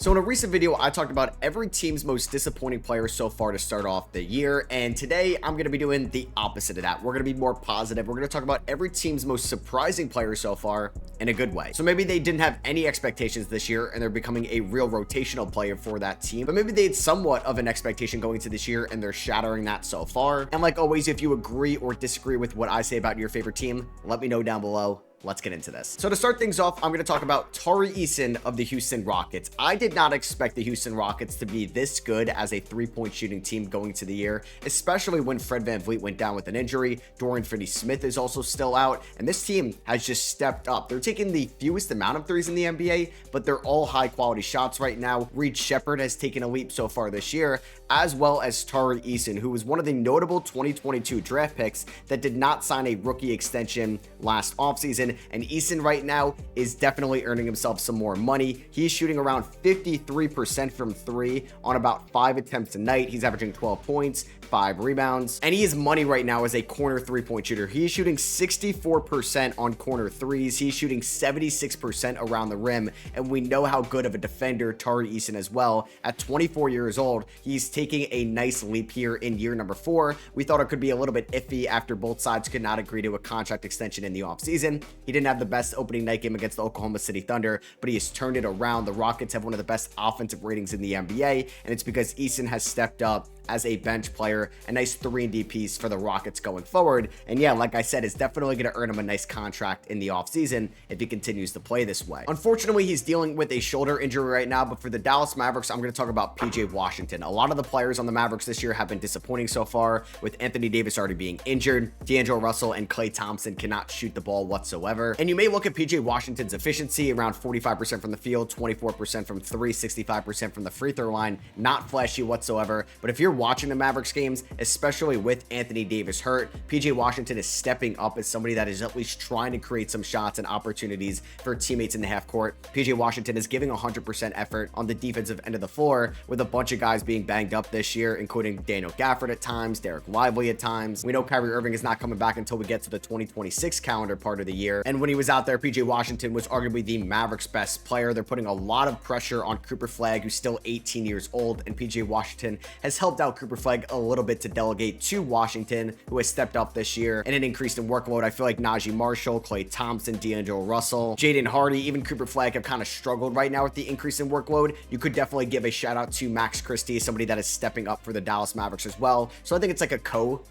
So in a recent video, I talked about every team's most disappointing player so far to start off the year. And today I'm going to be doing the opposite of that. We're going to be more positive. We're going to talk about every team's most surprising player so far in a good way. So maybe they didn't have any expectations this year and they're becoming a real rotational player for that team. But maybe they had somewhat of an expectation going into this year and they're shattering that so far. And like always, if you agree or disagree with what I say about your favorite team, let me know down below. Let's get into this. So to start things off, I'm going to talk about Tari Eason of the Houston Rockets. I did not expect the Houston Rockets to be this good as a three-point shooting team going to the year, especially when Fred VanVleet went down with an injury. Dorian Finney-Smith is also still out, and this team has just stepped up. They're taking the fewest amount of threes in the NBA, but they're all high-quality shots right now. Reed Shepherd has taken a leap so far this year, as well as Tari Eason, who was one of the notable 2022 draft picks that did not sign a rookie extension last offseason. And Eason right now is definitely earning himself some more money. He's shooting around 53% from three on about 5 attempts a night. He's averaging 12 points, 5 rebounds, and he is money right now as a corner three-point shooter. He's shooting 64% on corner threes. He's shooting 76% around the rim, and we know how good of a defender Tari Eason as well. At 24 years old, he's taking a nice leap here in year number 4. We thought it could be a little bit iffy after both sides could not agree to a contract extension in the offseason. He didn't have the best opening night game against the Oklahoma City Thunder, but he has turned it around. The Rockets have one of the best offensive ratings in the NBA, and it's because Eason has stepped up as a bench player, a nice 3-and-D piece for the Rockets going forward. And yeah, like I said, it's definitely going to earn him a nice contract in the offseason if he continues to play this way. Unfortunately, he's dealing with a shoulder injury right now, but for the Dallas Mavericks, I'm going to talk about PJ Washington. A lot of the players on the Mavericks this year have been disappointing so far, with Anthony Davis already being injured. D'Angelo Russell and Klay Thompson cannot shoot the ball whatsoever. And you may look at PJ Washington's efficiency, around 45% from the field, 24% from 3, 65% from the free throw line. Not flashy whatsoever, but if you're watching the Mavericks games, especially with Anthony Davis hurt, PJ Washington is stepping up as somebody that is at least trying to create some shots and opportunities for teammates in the half court. PJ Washington is giving 100% effort on the defensive end of the floor, with a bunch of guys being banged up this year, including Daniel Gafford at times, Derek Lively at times. We know Kyrie Irving is not coming back until we get to the 2026 calendar part of the year, and when he was out there, PJ Washington was arguably the Mavericks' best player. They're putting a lot of pressure on Cooper Flagg, who's still 18 years old, and PJ Washington has helped out Cooper Flagg a little bit to delegate to Washington, who has stepped up this year and an increase in workload. I feel like Najee Marshall, Klay Thompson, D'Angelo Russell, Jaden Hardy, even Cooper Flagg have kind of struggled right now with the increase in workload. You could definitely give a shout out to Max Christie, somebody that is stepping up for the Dallas Mavericks as well. So I think it's like a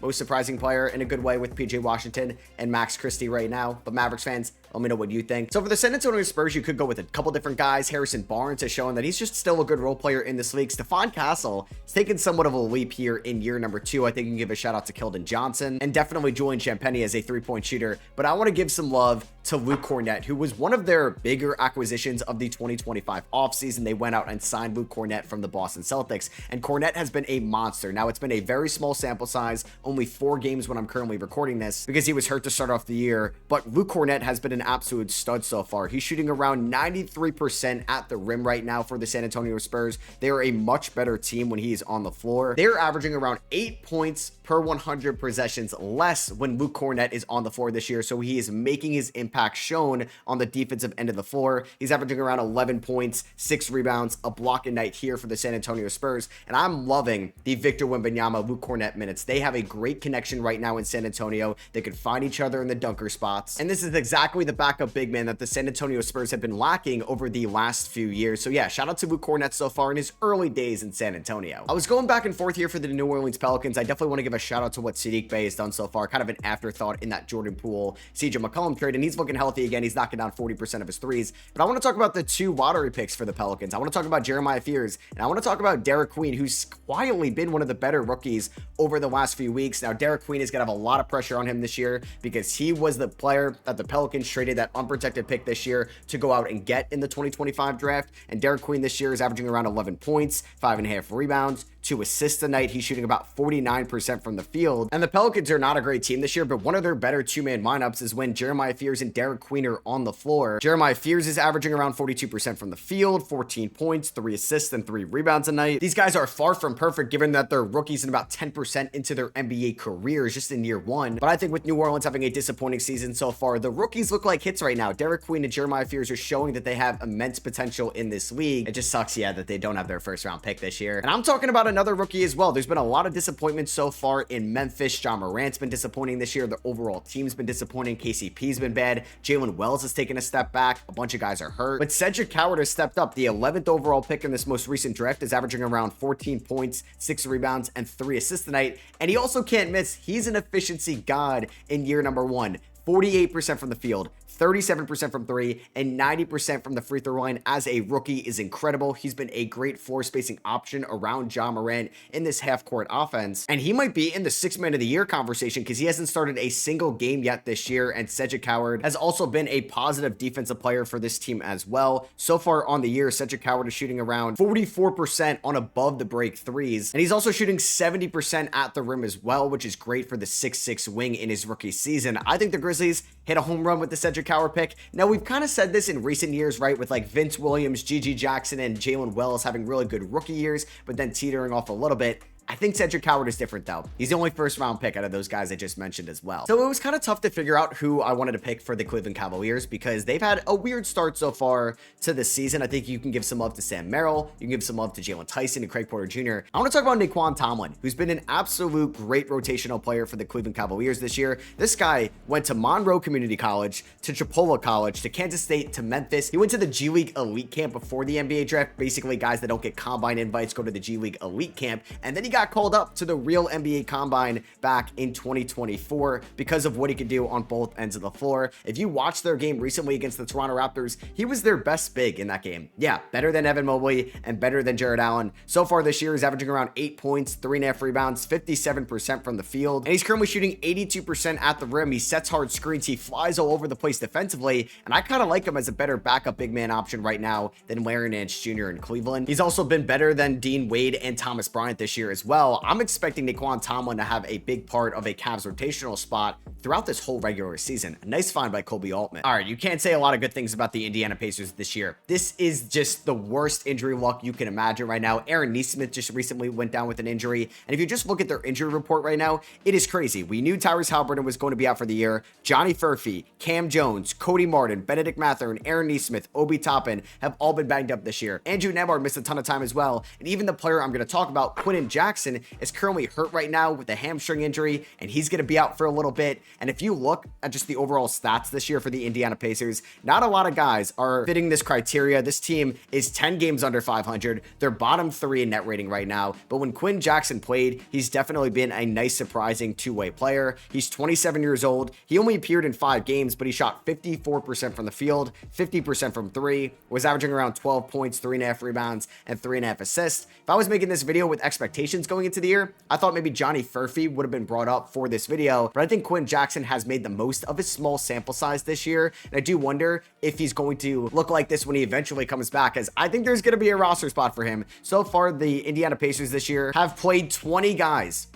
most surprising player in a good way with PJ Washington and Max Christie right now. But Mavericks fans, let me know what you think. So for the San Antonio Spurs, you could go with a couple different guys. Harrison Barnes has shown that he's just still a good role player in this league. Stephon Castle has taken somewhat of a leap here in year number 2. I think you can give a shout out to Keldon Johnson and definitely Julian Champagnie as a three-point shooter. But I want to give some love to Luke Kornet, who was one of their bigger acquisitions of the 2025 offseason. They went out and signed Luke Kornet from the Boston Celtics, and Kornet has been a monster. Now, it's been a very small sample size, only 4 games when I'm currently recording this, because he was hurt to start off the year, but Luke Kornet has been an absolute stud so far. He's shooting around 93% at the rim right now for the San Antonio Spurs. They are a much better team when he's on the floor. They're averaging around 8 points per 100 possessions less when Luke Kornet is on the floor this year, so he is making his impact shown on the defensive end of the floor. He's averaging around 11 points, 6 rebounds, a block a night here for the San Antonio Spurs, and I'm loving the Victor Wembanyama, Luke Kornet minutes. They have a great connection right now in San Antonio. They could find each other in the dunker spots, and this is exactly the backup big man that the San Antonio Spurs have been lacking over the last few years. So yeah, shout out to Luke Kornet so far in his early days in San Antonio. I was going back and forth here for the New Orleans Pelicans. I definitely want to give a shout out to what Saddiq Bey has done so far, kind of an afterthought in that Jordan Poole, CJ McCollum trade, and he's looking healthy again. He's knocking down 40% of his threes. But I want to talk about the 2 lottery picks for the Pelicans. I want to talk about Jeremiah Fears, and I want to talk about Derek Queen, who's quietly been one of the better rookies over the last few weeks. Now, Derek Queen is going to have a lot of pressure on him this year because he was the player that the Pelicans traded that unprotected pick this year to go out and get in the 2025 draft. And Derek Queen this year is averaging around 11 points, 5.5 rebounds, 2 assists a night. He's shooting about 49% from the field. And the Pelicans are not a great team this year, but one of their better 2-man lineups is when Jeremiah Fears and Derek Queen are on the floor. Jeremiah Fears is averaging around 42% from the field, 14 points, 3 assists, and 3 rebounds a night. These guys are far from perfect given that they're rookies and about 10% into their NBA careers just in year 1. But I think with New Orleans having a disappointing season so far, the rookies look like hits right now. Derek Queen and Jeremiah Fears are showing that they have immense potential in this league. It just sucks, yeah, that they don't have their first round pick this year. And I'm talking about another rookie as well. There's been a lot of disappointment so far in Memphis. John Morant's been disappointing this year. The overall team's been disappointing. KCP's been bad. Jalen Wells has taken a step back. A bunch of guys are hurt. But Cedric Coward has stepped up. The 11th overall pick in this most recent draft is averaging around 14 points, 6 rebounds, and 3 assists tonight. And he also can't miss. He's an efficiency god in year number 1. 48% from the field, 37% from 3, and 90% from the free throw line as a rookie is incredible. He's been a great floor spacing option around John Morant in this half-court offense. And he might be in the 6th man of the year conversation because he hasn't started a single game yet this year. And Cedric Coward has also been a positive defensive player for this team as well. So far on the year, Cedric Coward is shooting around 44% on above the break threes. And he's also shooting 70% at the rim as well, which is great for the 6'6" wing in his rookie season. I think the Grizzlies hit a home run with the Cedric Coward pick. Now, we've kind of said this in recent years, right? With like Vince Williams, Gigi Jackson, and Jalen Wells having really good rookie years, but then teetering off a little bit. I think Cedric Coward is different though. He's the only first round pick out of those guys I just mentioned as well. So it was kind of tough to figure out who I wanted to pick for the Cleveland Cavaliers because they've had a weird start so far to the season. I think you can give some love to Sam Merrill. You can give some love to Jalen Tyson and Craig Porter Jr. I want to talk about Naquan Tomlin, who's been an absolute great rotational player for the Cleveland Cavaliers this year. This guy went to Monroe Community College, to Chipola College, to Kansas State, to Memphis. He went to the G League Elite Camp before the NBA draft. Basically, guys that don't get combine invites go to the G League Elite Camp. And then he got called up to the real NBA Combine back in 2024 because of what he could do on both ends of the floor. If you watched their game recently against the Toronto Raptors, he was their best big in that game. Yeah, better than Evan Mobley and better than Jared Allen. So far this year, he's averaging around 8 points, 3.5 rebounds, 57% from the field, and he's currently shooting 82% at the rim. He sets hard screens. He flies all over the place defensively, and I kind of like him as a better backup big man option right now than Larry Nance Jr. in Cleveland. He's also been better than Dean Wade and Thomas Bryant this year as well. I'm expecting Naquan Tomlin to have a big part of a Cavs rotational spot throughout this whole regular season. A nice find by Kobe Altman. All right, you can't say a lot of good things about the Indiana Pacers this year. This is just the worst injury luck you can imagine right now. Aaron Nesmith just recently went down with an injury, and if you just look at their injury report right now, it is crazy. We knew Tyrese Haliburton was going to be out for the year. Johnny Furphy, Cam Jones, Cody Martin, Benedict Mathurin, Aaron Nesmith, Obi Toppin have all been banged up this year. Andrew Nembhard missed a ton of time as well, and even the player I'm going to talk about, Quentin Jackson, is currently hurt right now with a hamstring injury, and he's going to be out for a little bit. And if you look at just the overall stats this year for the Indiana Pacers, not a lot of guys are fitting this criteria. This team is 10 games under 500. They're bottom 3 in net rating right now. But when Quinn Jackson played, he's definitely been a nice, surprising two-way player. He's 27 years old. He only appeared in 5 games, but he shot 54% from the field, 50% from 3, was averaging around 12 points, 3.5 rebounds, and 3.5 assists. If I was making this video with expectations going into the year, I thought maybe Johnny Furphy would have been brought up for this video, but I think Quinn Jackson has made the most of his small sample size this year, and I do wonder if he's going to look like this when he eventually comes back, as I think there's going to be a roster spot for him. So far, the Indiana Pacers this year have played 20 guys,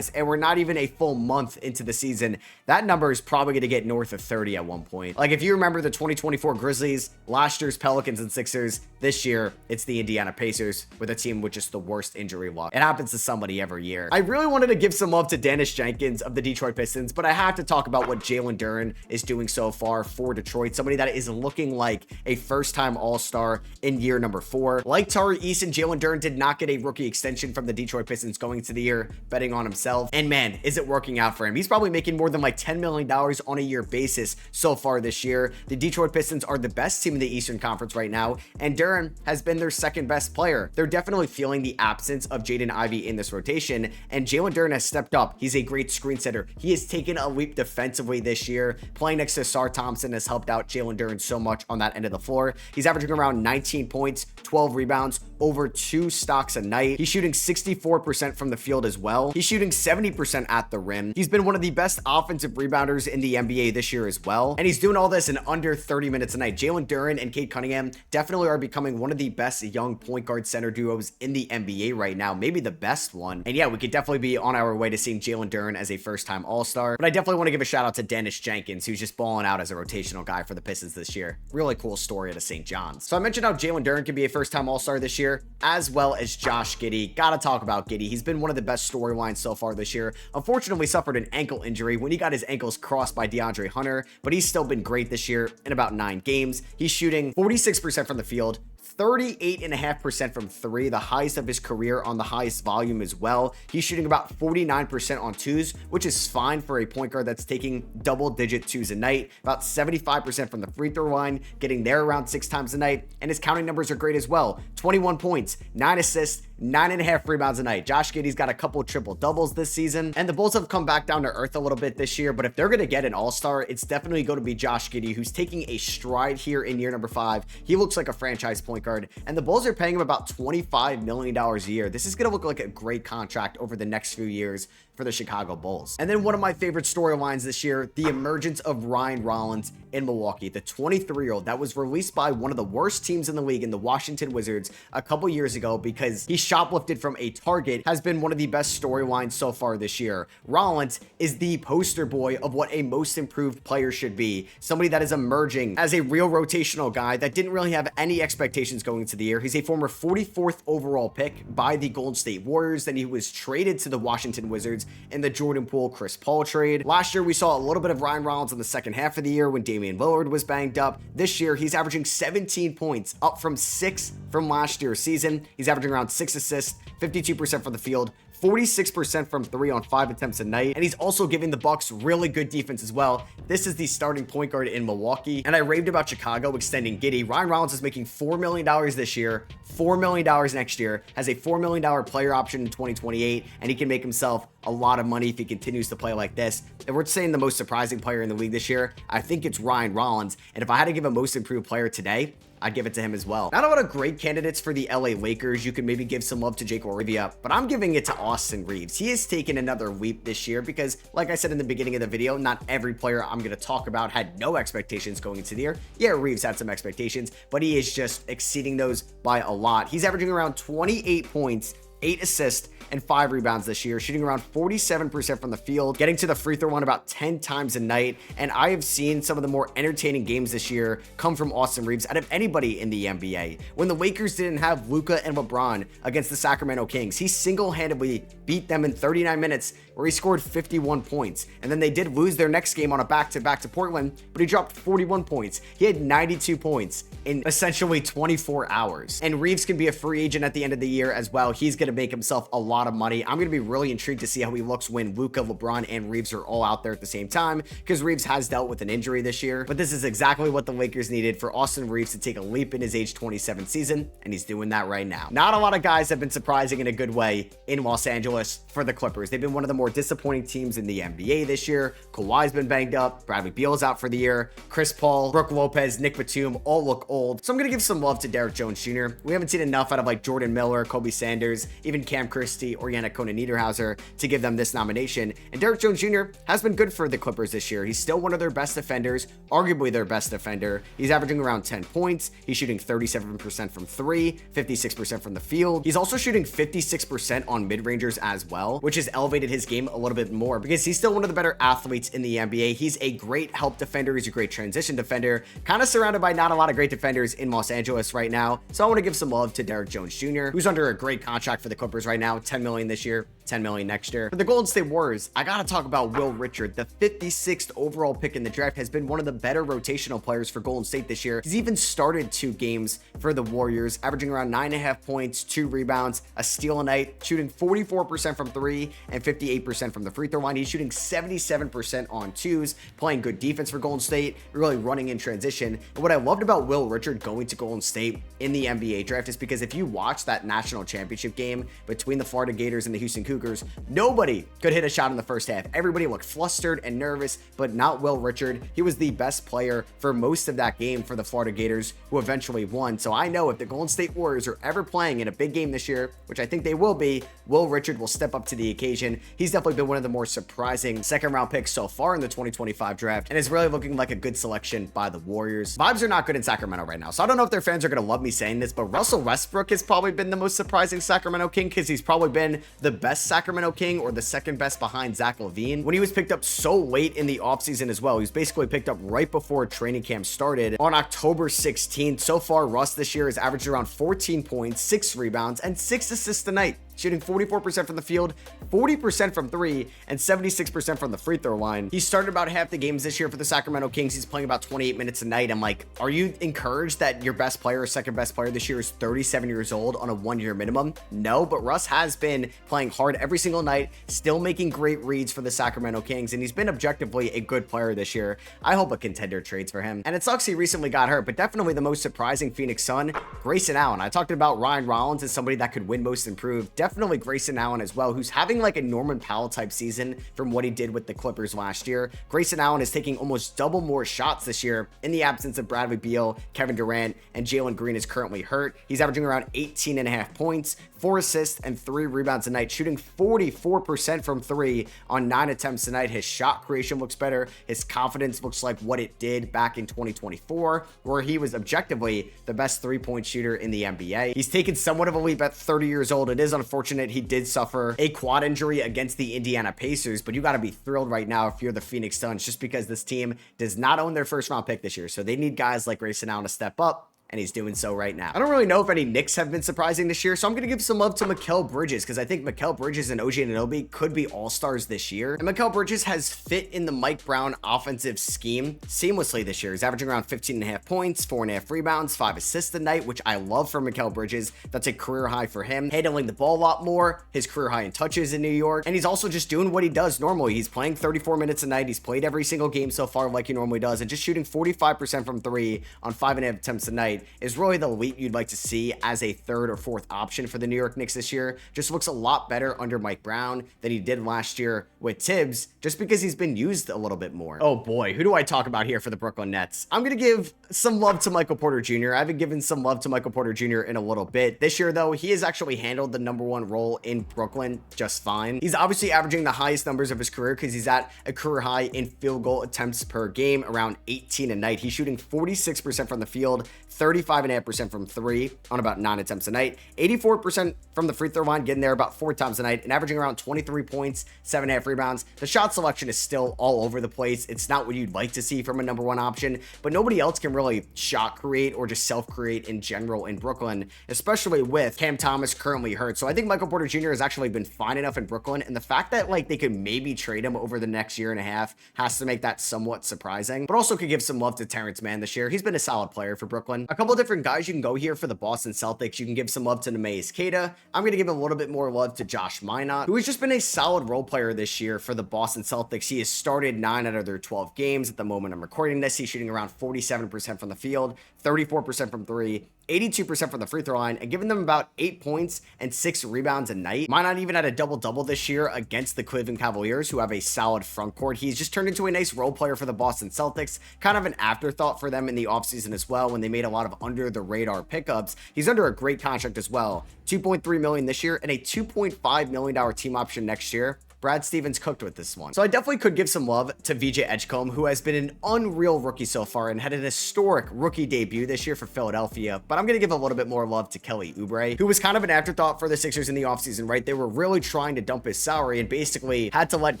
and we're not even a full month into the season. That number is probably going to get north of 30 at one point. Like, if you remember the 2024 Grizzlies, last year's Pelicans and Sixers, this year, it's the Indiana Pacers with a team with just the worst injury luck. It happens to somebody every year. I really wanted to give some love to Dennis Jenkins of the Detroit Pistons, but I have to talk about what Jalen Duren is doing so far for Detroit, somebody that is looking like a first-time All-Star in year number 4. Like Tari Eason, Jalen Duren did not get a rookie extension from the Detroit Pistons going into the year, betting on himself, and man, is it working out for him. He's probably making more than like $10 million on a year basis so far this year. The Detroit Pistons are the best team in the Eastern Conference right now, and Duren has been their second best player. They're definitely feeling the absence of Jaden Ivey in this rotation, and Jalen Duren has stepped up. He's a great screen setter. He has taken a leap defensively this year. Playing next to Sar Thompson has helped out Jalen Duren so much on that end of the floor. He's averaging around 19 points, 12 rebounds, over 2 stocks a night. He's shooting 64% from the field as well. He's shooting 70% at the rim. He's been one of the best offensive rebounders in the NBA this year as well, and he's doing all this in under 30 minutes a night. Jalen Duren and Cade Cunningham definitely are becoming one of the best young point guard center duos in the NBA right now, maybe the best one. And yeah, we could definitely be on our way to seeing Jalen Duren as a first-time All-Star, but I definitely want to give a shout out to Dennis Jenkins, who's just balling out as a rotational guy for the Pistons this year. Really cool story at a St. John's. So I mentioned how Jalen Duren can be a first-time All-Star this year, as well as Josh Giddey. Gotta talk about Giddey. He's been one of the best storylines storylines so far this year. Unfortunately, suffered an ankle injury when he got his ankles crossed by DeAndre Hunter, but he's still been great this year in about 9 games. He's shooting 46% from the field, 38.5% from 3, the highest of his career on the highest volume as well. He's shooting about 49% on 2s, which is fine for a point guard that's taking double-digit 2s a night. About 75% from the free throw line, getting there around 6 times a night, and his counting numbers are great as well. 21 points, 9 assists, 9.5 rebounds a night. Josh Giddey's got a couple triple doubles this season, and the Bulls have come back down to earth a little bit this year, but if they're going to get an all-star, it's definitely going to be Josh Giddey, who's taking a stride here in year number 5. He looks like a franchise point guard, and the Bulls are paying him about $25 million a year. This is going to look like a great contract over the next few years for the Chicago Bulls. And then one of my favorite storylines this year, the emergence of Ryan Rollins in Milwaukee, the 23-year-old that was released by one of the worst teams in the league in the Washington Wizards a couple years ago because he shoplifted from a Target, has been one of the best storylines so far this year. Rollins is the poster boy of what a most improved player should be, somebody that is emerging as a real rotational guy that didn't really have any expectations going into the year. He's a former 44th overall pick by the Golden State Warriors. Then he was traded to the Washington Wizards in the Jordan Poole Chris Paul trade. Last year, we saw a little bit of Ryan Rollins in the second half of the year when Damian Lillard was banged up. This year, he's averaging 17 points, up from 6 from last year's season. He's averaging around 6 assists, 52% from the field, 46% from 3 on 5 attempts a night, and he's also giving the Bucks really good defense as well. This is the starting point guard in Milwaukee, and I raved about Chicago extending Giddey. Ryan Rollins is making $4 million this year, $4 million next year, has a $4 million player option in 2028, and he can make himself a lot of money if he continues to play like this. And we're saying the most surprising player in the league this year, I think it's Ryan Rollins, and if I had to give a most improved player today, I'd give it to him as well. Not a lot of great candidates for the LA Lakers. You could maybe give some love to Jake Olivia, but I'm giving it to Austin Reeves. He has taken another leap this year because, like I said in the beginning of the video, not every player I'm going to talk about had no expectations going into the year. Yeah, Reeves had some expectations, but he is just exceeding those by a lot. He's averaging around 28 points, 8 assists, and 5 rebounds this year, shooting around 47% from the field, getting to the free throw line about 10 times a night. And I have seen some of the more entertaining games this year come from Austin Reeves out of anybody in the NBA. When the Lakers didn't have Luka and LeBron against the Sacramento Kings, he single-handedly beat them in 39 minutes where he scored 51 points. And then they did lose their next game on a back-to-back to Portland, but he dropped 41 points. He had 92 points in essentially 24 hours. And Reeves can be a free agent at the end of the year as well. He's going to make himself a lot of money. I'm going to be really intrigued to see how he looks when Luka, LeBron, and Reeves are all out there at the same time, because Reeves has dealt with an injury this year. But this is exactly what the Lakers needed for Austin Reeves to take a leap in his age 27 season, and he's doing that right now. Not a lot of guys have been surprising in a good way in Los Angeles for the Clippers. They've been one of the more disappointing teams in the NBA this year. Kawhi's been banged up. Bradley Beal's out for the year. Chris Paul, Brook Lopez, Nick Batum all look old. So I'm going to give some love to Derrick Jones Jr. We haven't seen enough out of like Jordan Miller, Kobe Sanders, even Cam Christie, or Yannick Niederhauser to give them this nomination. And Derrick Jones Jr. has been good for the Clippers this year. He's still one of their best defenders, arguably their best defender. He's averaging around 10 points. He's shooting 37% from 3, 56% from the field. He's also shooting 56% on mid-rangers as well, which has elevated his game a little bit more because he's still one of the better athletes in the NBA. He's a great help defender. He's a great transition defender, kind of surrounded by not a lot of great defenders in Los Angeles right now. So I want to give some love to Derrick Jones Jr., who's under a great contract for the Clippers right now, $10 million this year, $10 million next year. For the Golden State Warriors, I gotta talk about Will Richard. The 56th overall pick in the draft has been one of the better rotational players for Golden State this year. He's even started 2 games for the Warriors, averaging around 9.5 points, 2 rebounds, a steal a night, shooting 44% from 3 and 58% from the free throw line. He's shooting 77% on 2s, playing good defense for Golden State, really running in transition. And what I loved about Will Richard going to Golden State in the NBA draft is because if you watch that national championship game between the Florida Gators and the Houston Cougars, nobody could hit a shot in the first half. Everybody looked flustered and nervous, but not Will Richard. He was the best player for most of that game for the Florida Gators, who eventually won. So I know if the Golden State Warriors are ever playing in a big game this year, which I think they will be, Will Richard will step up to the occasion. He's definitely been one of the more surprising second-round picks so far in the 2025 draft, and is really looking like a good selection by the Warriors. Vibes are not good in Sacramento right now, so I don't know if their fans are going to love me saying this, but Russell Westbrook has probably been the most surprising Sacramento King because he's probably been the best Sacramento King or the second best behind Zach LaVine. When he was picked up so late in the offseason as well, he was basically picked up right before training camp started on October 16th. So far, Russ this year has averaged around 14 points, 6 rebounds, and 6 assists a night. shooting 44% from the field, 40% from 3, and 76% from the free throw line. He started about half the games this year for the Sacramento Kings. He's playing about 28 minutes a night. I'm like, are you encouraged that your best player or second best player this year is 37 years old on a 1-year minimum? No, but Russ has been playing hard every single night, still making great reads for the Sacramento Kings, and he's been objectively a good player this year. I hope a contender trades for him. And it sucks he recently got hurt, but definitely the most surprising Phoenix Sun, Grayson Allen. I talked about Ryan Rollins as somebody that could win most improved. Definitely Grayson Allen as well, who's having like a Norman Powell type season from what he did with the Clippers last year. Grayson Allen is taking almost double more shots this year in the absence of Bradley Beal, Kevin Durant, and Jalen Green is currently hurt. He's averaging around 18.5 points, 4 assists, and 3 rebounds a night, shooting 44% from 3 on 9 attempts tonight. His shot creation looks better. His confidence looks like what it did back in 2024, where he was objectively the best 3-point shooter in the NBA. He's taken somewhat of a leap at 30 years old. It is unfortunate he did suffer a quad injury against the Indiana Pacers, but you got to be thrilled right now if you're the Phoenix Suns, just because this team does not own their first round pick this year. So they need guys like Grayson Allen to step up, and he's doing so right now. I don't really know if any Knicks have been surprising this year, so I'm going to give some love to Mikal Bridges, because I think Mikal Bridges and OG Anunoby could be all-stars this year. And Mikal Bridges has fit in the Mike Brown offensive scheme seamlessly this year. He's averaging around 15.5 points, 4.5 rebounds, 5 assists a night, which I love for Mikal Bridges. That's a career high for him. Handling the ball a lot more, his career high in touches in New York, and he's also just doing what he does normally. He's playing 34 minutes a night. He's played every single game so far like he normally does, and just shooting 45% from 3 on 5.5 attempts a night is really the leap you'd like to see as a third or fourth option for the New York Knicks this year. Just looks a lot better under Mike Brown than he did last year with Tibbs, just because he's been used a little bit more. Oh boy, who do I talk about here for the Brooklyn Nets? I'm going to give some love to Michael Porter Jr. I haven't given some love to Michael Porter Jr. in a little bit. This year, though, he has actually handled the #1 role in Brooklyn just fine. He's obviously averaging the highest numbers of his career because he's at a career high in field goal attempts per game, around 18 a night. He's shooting 46% from the field, 35.5% from 3 on about 9 attempts a night, 84% from the free throw line, getting there about 4 times a night, and averaging around 23 points, 7.5 rebounds. The shot selection is still all over the place. It's not what you'd like to see from a #1 option, but nobody else can really shot create or just self-create in general in Brooklyn, especially with Cam Thomas currently hurt. So I think Michael Porter Jr. has actually been fine enough in Brooklyn, and the fact that like they could maybe trade him over the next year and a half has to make that somewhat surprising, but also could give some love to Terrence Mann this year. He's been a solid player for Brooklyn. A couple of different guys you can go here for the Boston Celtics. You can give some love to Neemias Queta. I'm going to give a little bit more love to Josh Minott, who has just been a solid role player this year for the Boston Celtics. He has started 9 out of their 12 games at the moment I'm recording this. He's shooting around 47% from the field, 34% from 3, 82% from the free throw line, and giving them about 8 points and 6 rebounds a night. Minott even had a double-double this year against the Cleveland Cavaliers, who have a solid front court. He's just turned into a nice role player for the Boston Celtics, kind of an afterthought for them in the offseason as well when they made a lot of under-the-radar pickups. He's under a great contract as well, $2.3 million this year and a $2.5 million team option next year. Brad Stevens cooked with this one. So I definitely could give some love to VJ Edgecombe, who has been an unreal rookie so far and had an historic rookie debut this year for Philadelphia. But I'm going to give a little bit more love to Kelly Oubre, who was kind of an afterthought for the Sixers in the offseason, right? They were really trying to dump his salary and basically had to let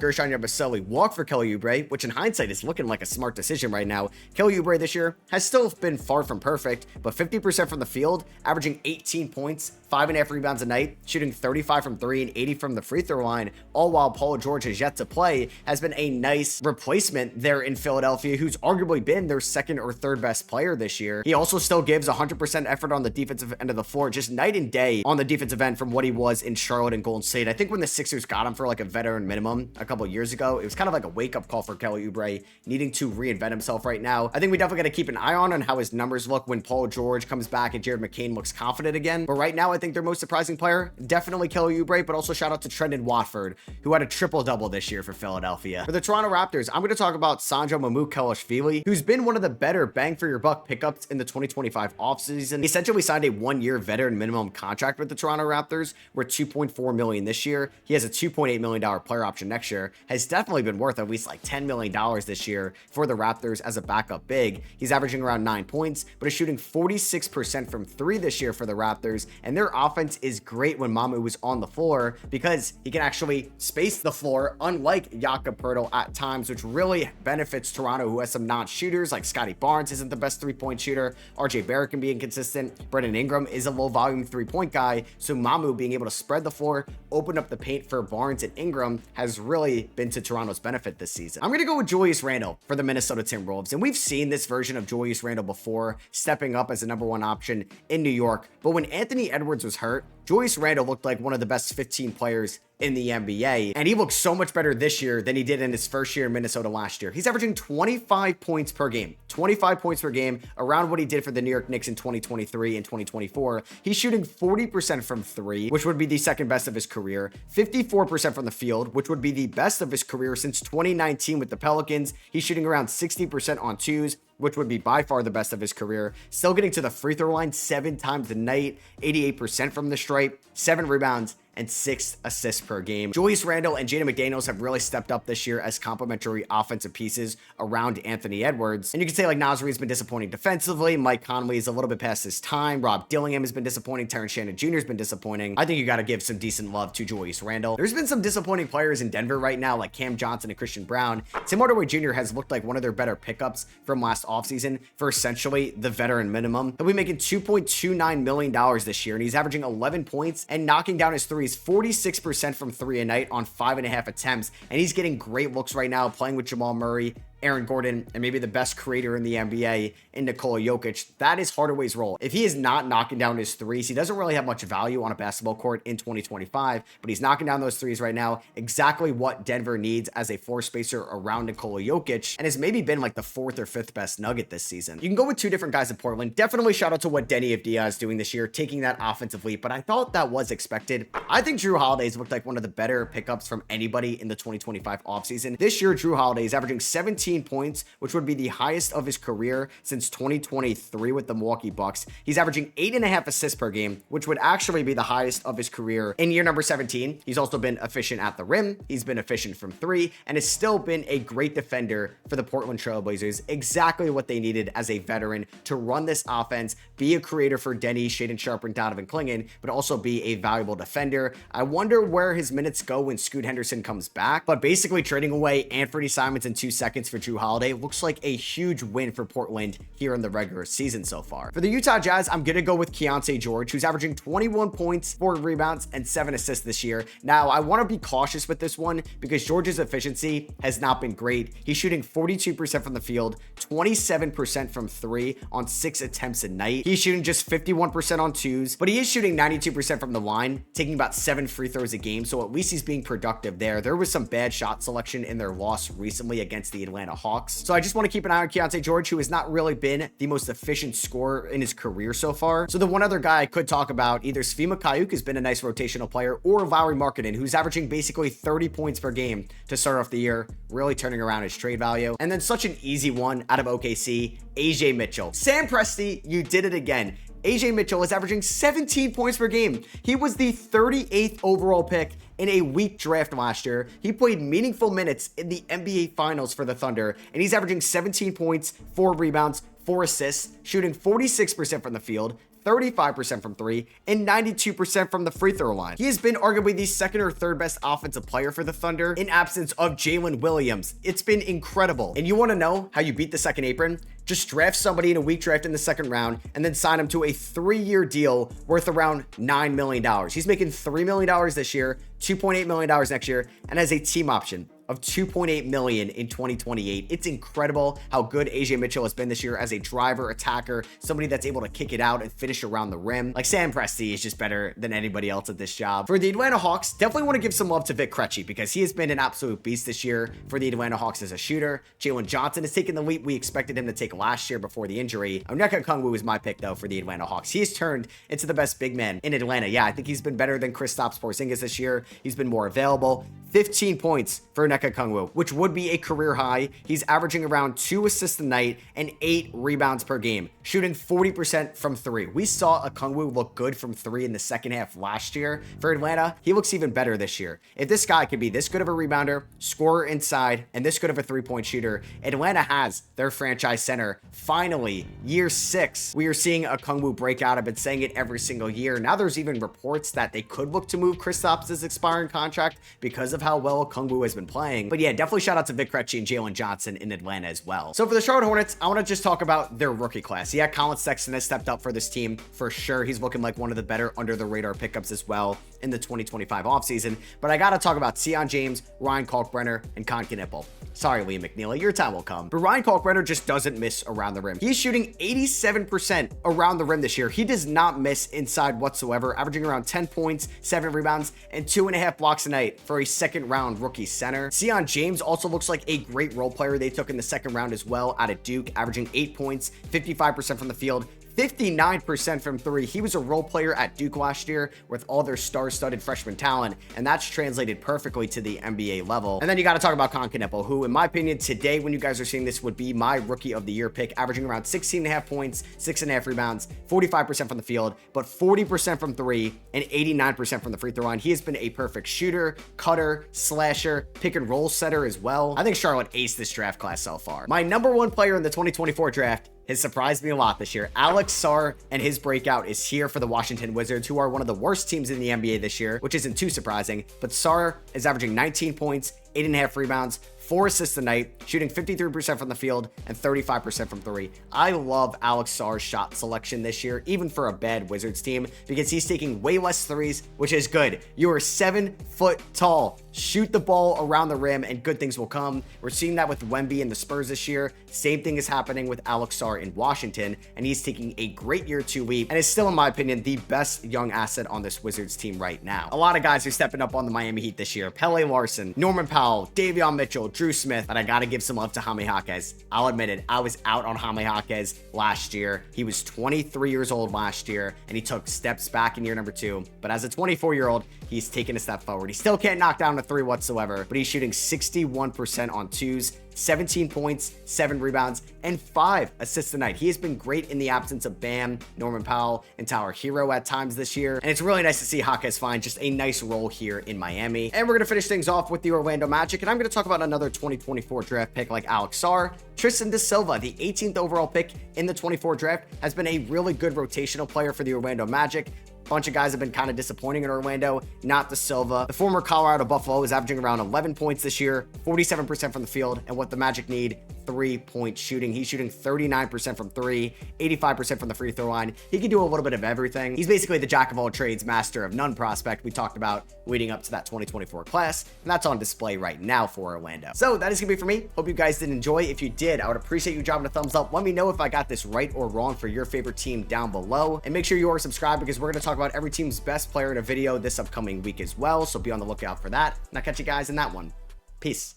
Gershon Yabusele walk for Kelly Oubre, which in hindsight is looking like a smart decision right now. Kelly Oubre this year has still been far from perfect, but 50% from the field, averaging 18 points, 5.5 rebounds a night, shooting 35 from 3 and 80 from the free throw line, all while Paul George has yet to play, has been a nice replacement there in Philadelphia, who's arguably been their second or third best player this year. He also still gives 100% effort on the defensive end of the floor, just night and day on the defensive end from what he was in Charlotte and Golden State. I think when the Sixers got him for like a veteran minimum a couple years ago, it was kind of like a wake-up call for Kelly Oubre, needing to reinvent himself right now. I think we definitely got to keep an eye on how his numbers look when Paul George comes back and Jared McCain looks confident again. But right now, I think their most surprising player, definitely Kelly Oubre, but also shout out to Trendon Watford, who had a triple-double this year for Philadelphia. For the Toronto Raptors, I'm going to talk about Sandro Mamukelashvili, who's been one of the better bang-for-your-buck pickups in the 2025 offseason. He essentially signed a 1-year veteran minimum contract with the Toronto Raptors, worth $2.4 million this year. He has a $2.8 million player option next year. Has definitely been worth at least like $10 million this year for the Raptors as a backup big. He's averaging around 9 points, but is shooting 46% from 3 this year for the Raptors, and their offense is great when Mamu was on the floor because he can actually space space the floor, unlike Jakob Poeltl at times, which really benefits Toronto, who has some non-shooters, like Scotty Barnes isn't the best three-point shooter, RJ Barrett can be inconsistent, Brandon Ingram is a low-volume three-point guy, so Mamu being able to spread the floor, open up the paint for Barnes and Ingram has really been to Toronto's benefit this season. I'm going to go with Julius Randle for the Minnesota Timberwolves, and we've seen this version of Julius Randle before, stepping up as a number one option in New York, but when Anthony Edwards was hurt, Julius Randle looked like one of the best 15 players in the NBA, and he looked so much better this year than he did in his first year in Minnesota last year. He's averaging 25 points per game, 25 points per game, around what he did for the New York Knicks in 2023 and 2024. He's shooting 40% from three, which would be the second best of his career, 54% from the field, which would be the best of his career since 2019 with the Pelicans. He's shooting around 60% on twos, which would be by far the best of his career. Still getting to the free throw line 7 times a night, 88% from the stripe, 7 rebounds, and 6 assists per game. Julius Randle and Jaden McDaniels have really stepped up this year as complementary offensive pieces around Anthony Edwards. And you can say like Nasri's been disappointing defensively. Mike Conley is a little bit past his time. Rob Dillingham has been disappointing. Terrence Shannon Jr. has been disappointing. I think you got to give some decent love to Julius Randle. There's been some disappointing players in Denver right now, like Cam Johnson and Christian Brown. Tim Hardaway Jr. has looked like one of their better pickups from last offseason for essentially the veteran minimum. He'll be making $2.29 million this year, and he's averaging 11 points and knocking down his threes 46% from 3 a night on 5.5 attempts, and he's getting great looks right now playing with Jamal Murray, Aaron Gordon, and maybe the best creator in the NBA in Nikola Jokic. That is Hardaway's role. If he is not knocking down his threes, he doesn't really have much value on a basketball court in 2025, but he's knocking down those threes right now, exactly what Denver needs as a floor spacer around Nikola Jokic, and has maybe been like the 4th or 5th best Nugget this season. You can go with 2 different guys in Portland. Definitely shout out to what Denny Avdia is doing this year, taking that offensive leap, but I thought that was expected. I think Drew Holiday's looked like one of the better pickups from anybody in the 2025 offseason. This year, Drew Holiday is averaging 17 points, which would be the highest of his career since 2023 with the Milwaukee Bucks. He's averaging 8.5 assists per game, which would actually be the highest of his career in year number 17. He's also been efficient at the rim. He's been efficient from 3 and has still been a great defender for the Portland Trail Blazers. Exactly what they needed as a veteran to run this offense, be a creator for Denny, Shaedon Sharpe, and Donovan Clingan, but also be a valuable defender. I wonder where his minutes go when Scoot Henderson comes back, but basically trading away Anthony Simons in 2 seconds for Drew Holiday looks like a huge win for Portland here in the regular season so far. For the Utah Jazz, I'm going to go with Keontae George, who's averaging 21 points, 4 rebounds, and 7 assists this year. Now, I want to be cautious with this one because George's efficiency has not been great. He's shooting 42% from the field, 27% from 3 on 6 attempts a night. He's shooting just 51% on 2s, but he is shooting 92% from the line, taking about 7 free throws a game, so at least he's being productive there. There was some bad shot selection in their loss recently against the Atlanta Hawks, so I just want to keep an eye on Keontae George, who has not really been the most efficient scorer in his career so far. So the one other guy I could talk about, either Svi Mikhailiuk has been a nice rotational player, or Lauri Markkanen, who's averaging basically 30 points per game to start off the year, really turning around his trade value. And then such an easy one out of OKC, AJ Mitchell. Sam Presti, you did it again. AJ Mitchell is averaging 17 points per game. He was the 38th overall pick in a weak draft last year. He played meaningful minutes in the NBA Finals for the Thunder, and he's averaging 17 points, 4 rebounds, 4 assists, shooting 46% from the field, 35% from 3, and 92% from the free throw line. He has been arguably the 2nd or 3rd best offensive player for the Thunder in absence of Jalen Williams. It's been incredible. And you want to know how you beat the second apron? Just draft somebody in a weak draft in the 2nd round and then sign him to a 3-year deal worth around $9 million. He's making $3 million this year, $2.8 million next year, and has a team option of $2.8 million in 2028. It's incredible how good AJ Mitchell has been this year as a driver, attacker, somebody that's able to kick it out and finish around the rim. Like Sam Presti is just better than anybody else at this job. For the Atlanta Hawks, definitely want to give some love to Vic Krejci because he has been an absolute beast this year for the Atlanta Hawks as a shooter. Jalen Johnson has taken the leap we expected him to take last year before the injury. Onyeka Okongwu is my pick though for the Atlanta Hawks. He has turned into the best big man in Atlanta. Yeah, I think he's been better than Kristaps Porzingis this year. He's been more available. 15 points for Onyeka Okongwu, which would be a career high. He's averaging around 2 assists a night and 8 rebounds per game. shooting 40% from three. We saw Okongwu look good from three in the second half last year. For Atlanta, he looks even better this year. If this guy could be this good of a rebounder, scorer inside, and this good of a three-point shooter, Atlanta has their franchise center. Finally, year 6, we are seeing Okongwu break out. I've been saying it every single year. Now there's even reports that they could look to move Kristaps' expiring contract because of how well Okongwu has been playing. But yeah, definitely shout out to Vic Krejci and Jalen Johnson in Atlanta as well. So for the Charlotte Hornets, I want to just talk about their rookie class. Yeah, Colin Sexton has stepped up for this team for sure. He's looking like one of the better under the radar pickups as well in the 2025 offseason. But I got to talk about Sion James, Ryan Kalkbrenner, and Con Knipple. Sorry, Liam McNeely, your time will come. But Ryan Kalkbrenner just doesn't miss around the rim. He's shooting 87% around the rim this year. He does not miss inside whatsoever, averaging around 10 points, 7 rebounds, and 2.5 blocks a night for a second round rookie center. Sion James also looks like a great role player they took in the second round as well out of Duke, averaging 8 points, 55% from the field, 59% from three. He was a role player at Duke last year with all their star-studded freshman talent, and that's translated perfectly to the NBA level. And then you got to talk about Con Knipple, who, in my opinion, today, when you guys are seeing this, would be my rookie of the year pick, averaging around 16.5 points, 6.5 rebounds, 45% from the field, but 40% from three and 89% from the free throw line. He has been a perfect shooter, cutter, slasher, pick and roll setter as well. I think Charlotte aced this draft class so far. My number one player in the 2024 draft has surprised me a lot this year. Alex Sarr and his breakout is here for the Washington Wizards, who are one of the worst teams in the NBA this year, which isn't too surprising. But Sarr is averaging 19 points, 8.5 rebounds, 4 assists a night, shooting 53% from the field and 35% from three. I love Alex Sarr's shot selection this year, even for a bad Wizards team, because he's taking way less threes, which is good. You are 7 foot tall. Shoot the ball around the rim and good things will come. We're seeing that with Wemby and the Spurs this year. Same thing is happening with Alex Sarr in Washington, and he's taking a great year 2 leap and is still, in my opinion, the best young asset on this Wizards team right now. A lot of guys are stepping up on the Miami Heat this year. Pele Larson, Norman Powell, Davion Mitchell, Drew Smith, but I gotta give some love to Jaime Jaquez. I'll admit it, I was out on Jaime Jaquez last year. He was 23 years old last year, and he took steps back in year number 2. But as a 24-year-old, he's taken a step forward. He still can't knock down a 3 whatsoever, but he's shooting 61% on twos, 17 points, 7 rebounds, and 5 assists a night. He has been great in the absence of Bam, Norman Powell, and Tyler Hero at times this year. And it's really nice to see Jaquez find just a nice role here in Miami. And we're going to finish things off with the Orlando Magic. And I'm going to talk about another 2024 draft pick like Alex Sarr. Tristan Da Silva, the 18th overall pick in the 24 draft, has been a really good rotational player for the Orlando Magic. Bunch of guys have been kind of disappointing in Orlando, not Da Silva. The former Colorado Buffalo is averaging around 11 points this year, 47% from the field, and what the Magic need, 3-point shooting. He's shooting 39% from three, 85% from the free throw line. He can do a little bit of everything. He's basically the jack of all trades, master of none prospect we talked about leading up to that 2024 class, and that's on display right now for Orlando. So that is gonna be for me. Hope you guys did enjoy. If you did, I would appreciate you dropping a thumbs up. Let me know if I got this right or wrong for your favorite team down below, and make sure you are subscribed because we're gonna talk about every team's best player in a video this upcoming week as well, so be on the lookout for that, and I'll catch you guys in that one. Peace.